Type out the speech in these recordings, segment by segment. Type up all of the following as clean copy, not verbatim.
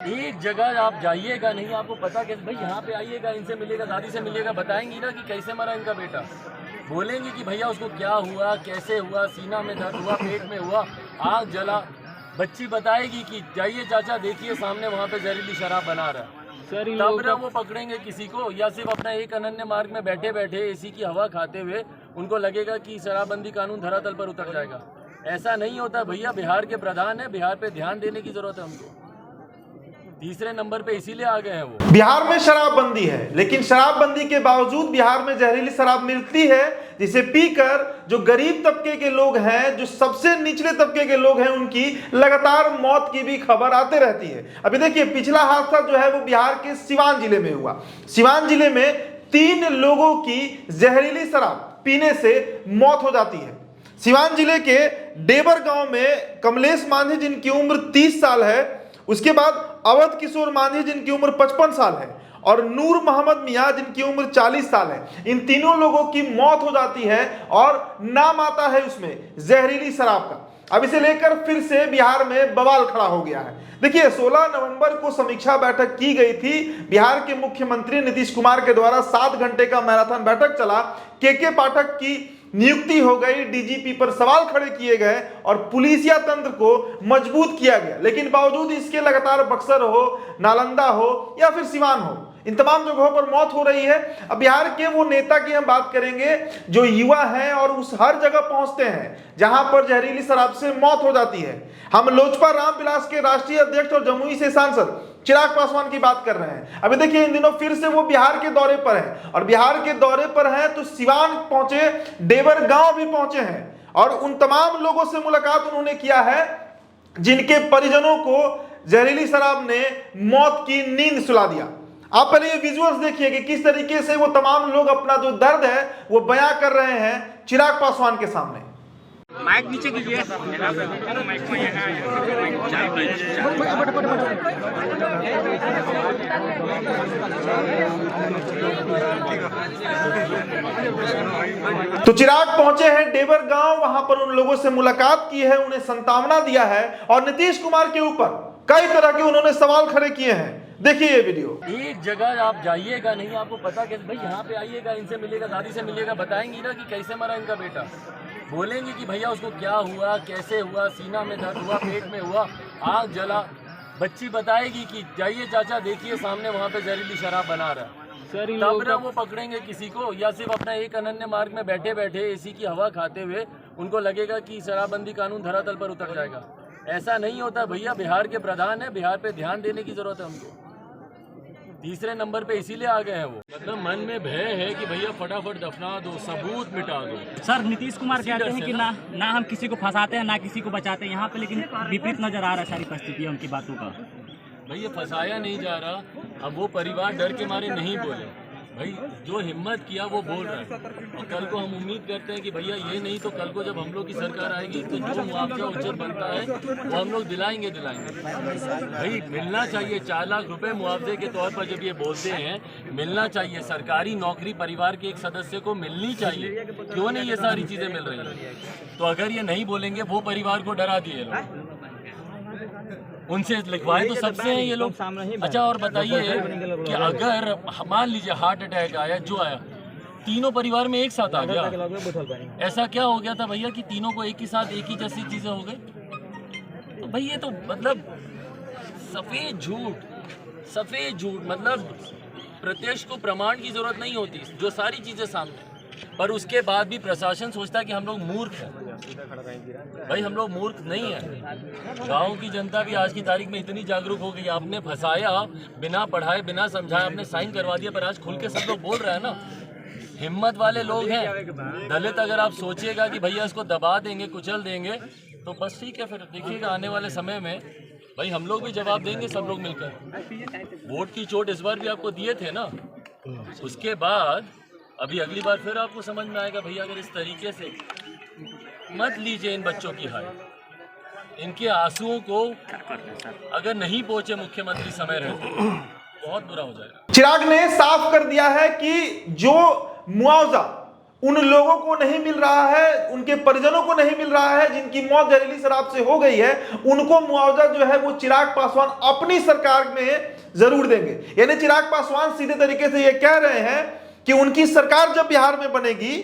एक जगह आप जाइएगा नहीं, आपको पता कैसे भाई यहाँ पे आइएगा, इनसे मिलेगा, दादी से मिलेगा, बताएंगी ना कि कैसे मरा इनका बेटा। बोलेंगे कि भैया उसको क्या हुआ, कैसे हुआ, सीना में दर्द हुआ, पेट में हुआ, आग जला। बच्ची बताएगी कि जाइए चाचा देखिए सामने वहाँ पे जहरीली शराब बना रहा है। तब ना वो पकड़ेंगे किसी को, या सिर्फ अपना एक अनन्य मार्ग में बैठे बैठे एसी की हवा खाते हुए उनको लगेगा कि शराबबंदी कानून धरातल पर उतर जाएगा। ऐसा नहीं होता भैया। बिहार के प्रधान है, बिहार पे ध्यान देने की जरूरत है हमको। तीसरे नंबर पे इसीलिए आ गए हैं वो। बिहार में शराबबंदी है, लेकिन शराबबंदी के बावजूद बिहार में जहरीली शराब मिलती है, जिसे पीकर जो गरीब तबके के लोग हैं, जो सबसे निचले तबके के लोग हैं, उनकी लगातार मौत की भी खबर आते रहती है। अभी देखिए पिछला हादसा जो है वो बिहार के सिवान जिले में हुआ। सिवान जिले में 3 लोगों की जहरीली शराब पीने से मौत हो जाती है। सिवान जिले के डेबर गांव में कमलेश मांझी जिनकी उम्र 30 साल है, उसके बाद अवध किशोर मांझी जिनकी उम्र 55 साल है, और नूर मोहम्मद मियां जिनकी उम्र 40 साल है। इन तीनों लोगों की मौत हो जाती है और नाम आता है उसमें जहरीली शराब का। अब इसे लेकर फिर से बिहार में बवाल खड़ा हो गया है। देखिए 16 नवंबर को समीक्षा बैठक की गई थी। बिहार के मुख्यमंत्री नीतीश कुमार के द्वारा 7 घंटे का मैराथन बैठक चला। के पाठक की नियुक्ति हो गई, डीजीपी पर सवाल खड़े किए गए और पुलिसिया तंत्र को मजबूत किया गया। लेकिन बावजूद इसके लगातार बक्सर हो, नालंदा हो या फिर सिवान हो, इन तमाम जगहों पर मौत हो रही है। अब बिहार के वो नेता की हम बात करेंगे जो युवा हैं और उस हर जगह पहुंचते हैं जहां पर जहरीली शराब से मौत हो जाती है। हम लोजपा रामविलास के राष्ट्रीय अध्यक्ष और जमुई से सांसद चिराग पासवान की बात कर रहे हैं। अभी देखिए इन दिनों फिर से वो बिहार के दौरे पर हैं, और बिहार के दौरे पर हैं तो सिवान पहुंचे, डेबर गांव भी पहुंचे हैं, और उन तमाम लोगों से मुलाकात उन्होंने किया है जिनके परिजनों को जहरीली शराब ने मौत की नींद सुला दिया। आप पहले ये विजुअल्स देखिए कि किस तरीके से वो तमाम लोग अपना जो दर्द है वो बयां कर रहे हैं चिराग पासवान के सामने। माइक नीचे कीजिए। तो चिराग पहुंचे हैं डेबर गांव, वहां पर उन लोगों से मुलाकात की है, उन्हें सांत्वना दिया है और नीतीश कुमार के ऊपर कई तरह के उन्होंने सवाल खड़े किए हैं। देखिए ये वीडियो। एक जगह आप जाइएगा नहीं, आपको पता कैसे भाई यहाँ पे आइएगा, इनसे मिलेगा, दादी से मिलेगा, बताएंगी ना कि कैसे मरा इनका बेटा। बोलेंगे कि भैया उसको क्या हुआ, कैसे हुआ, सीना में दर्द हुआ, पेट में हुआ, आग जला। बच्ची बताएगी कि जाइए चाचा देखिए सामने वहाँ पे जहरीली शराब बना रहा है। तब ना वो पकड़ेंगे किसी को, या सिर्फ अपना एक अनन्य मार्ग में बैठे बैठे एसी की हवा खाते हुए उनको लगेगा कि शराबबंदी कानून धरातल पर उतर जाएगा। ऐसा नहीं होता भैया। बिहार के प्रधान है, बिहार पे ध्यान देने की जरूरत है हमको। तीसरे नंबर पे इसीलिए आ गए हैं वो। मतलब मन में भय है कि भैया फटाफट दफना दो, सबूत मिटा दो। सर नीतीश कुमार कहते हैं कि ना हम किसी को फंसाते हैं ना किसी को बचाते हैं यहाँ पे, लेकिन विपरीत नजर आ रहा है सारी परिस्थिति उनकी बातों का। भैया फंसाया नहीं जा रहा। अब वो परिवार डर के मारे नहीं बोले भाई, जो हिम्मत किया वो बोल रहा है। और कल को हम उम्मीद करते हैं कि भैया ये नहीं तो कल को जब हम लोग की सरकार आएगी तो जो मुआवजा उचित बनता है वो हम लोग दिलाएंगे। भाई मिलना चाहिए 4 लाख रुपए मुआवजे के तौर पर। जब ये बोलते हैं मिलना चाहिए, सरकारी नौकरी परिवार के एक सदस्य को मिलनी चाहिए, क्यों नहीं ये सारी चीजें मिल रही हैं? तो अगर ये नहीं बोलेंगे, वो परिवार को डरा दिए लोग, उनसे लिखवाए तो सबसे हैं ये लोग। अच्छा और बताइए कि अगर मान लीजिए हार्ट अटैक आया, जो आया तीनों परिवार में एक साथ आ गया, ऐसा क्या हो गया था भैया कि तीनों को एक ही साथ एक ही जैसी चीजें हो गई? तो भाई ये तो मतलब सफेद झूठ। मतलब प्रत्यक्ष को प्रमाण की जरूरत नहीं होती, जो सारी चीजें सामने, पर उसके बाद भी प्रशासन सोचता है कि हम लोग मूर्ख हैं। भाई हम लोग मूर्ख नहीं है। गांव की जनता भी आज की तारीख में इतनी जागरूक हो गई। आपने फंसाया, बिना पढ़ाए बिना समझाए आपने साइन करवा दिया, पर आज खुल के सब लोग बोल रहे हैं ना। हिम्मत वाले लोग हैं। दलित अगर आप सोचिएगा कि भैया इसको दबा देंगे, कुचल देंगे, तो बस ठीक है। फिर देखिएगा आने वाले समय में भाई हम लोग भी जवाब देंगे, सब लोग मिलकर। वोट की चोट इस बार भी आपको दिए थे ना, उसके बाद अभी अगली बार फिर आपको समझ में आएगा भैया अगर इस तरीके से मत लीजिए इन बच्चों की हाय। इनके आंसुओं को अगर नहीं पहुंचे मुख्यमंत्री समय रहते बहुत बुरा हो जाएगा। चिराग ने साफ कर दिया है कि जो मुआवजा उन लोगों को नहीं मिल रहा है, उनके परिजनों को नहीं मिल रहा है जिनकी मौत जहरीली शराब से हो गई है, उनको मुआवजा जो है वो चिराग पासवान अपनी सरकार में जरूर देंगे। यानी चिराग पासवान सीधे तरीके से ये कह रहे हैं कि उनकी सरकार जब बिहार में बनेगी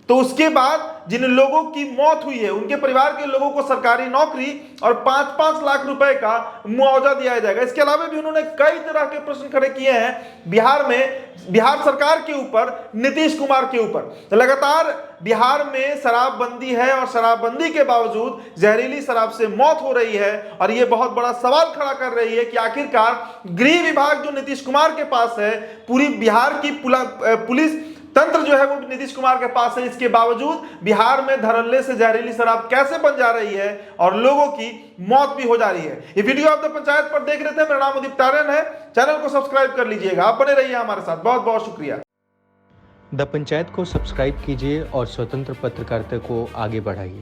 तो उसके बाद जिन लोगों की मौत हुई है उनके परिवार के लोगों को सरकारी नौकरी और 5-5 लाख रुपए का मुआवजा दिया जाएगा। इसके अलावा भी उन्होंने कई तरह के प्रश्न खड़े किए हैं बिहार सरकार के ऊपर, नीतीश कुमार के ऊपर। तो लगातार बिहार में शराबबंदी है और शराबबंदी के बावजूद जहरीली शराब से मौत हो रही है और यह बहुत बड़ा सवाल खड़ा कर रही है कि आखिरकार गृह विभाग जो नीतीश कुमार के पास है, पूरी बिहार की पुलिस तंत्र जो है वो नीतीश कुमार के पास है, इसके बावजूद बिहार में धड़ल्ले से जहरीली शराब कैसे बन जा रही है और लोगों की मौत भी हो जा रही है। ये वीडियो आप द पंचायत पर देख रहे थे। मेरा नाम उदित तारण है। चैनल को सब्सक्राइब कर लीजिएगा। आप बने रहिए हमारे साथ। बहुत बहुत शुक्रिया। द पंचायत को सब्सक्राइब कीजिए और स्वतंत्र पत्रकारिता को आगे बढ़ाइए।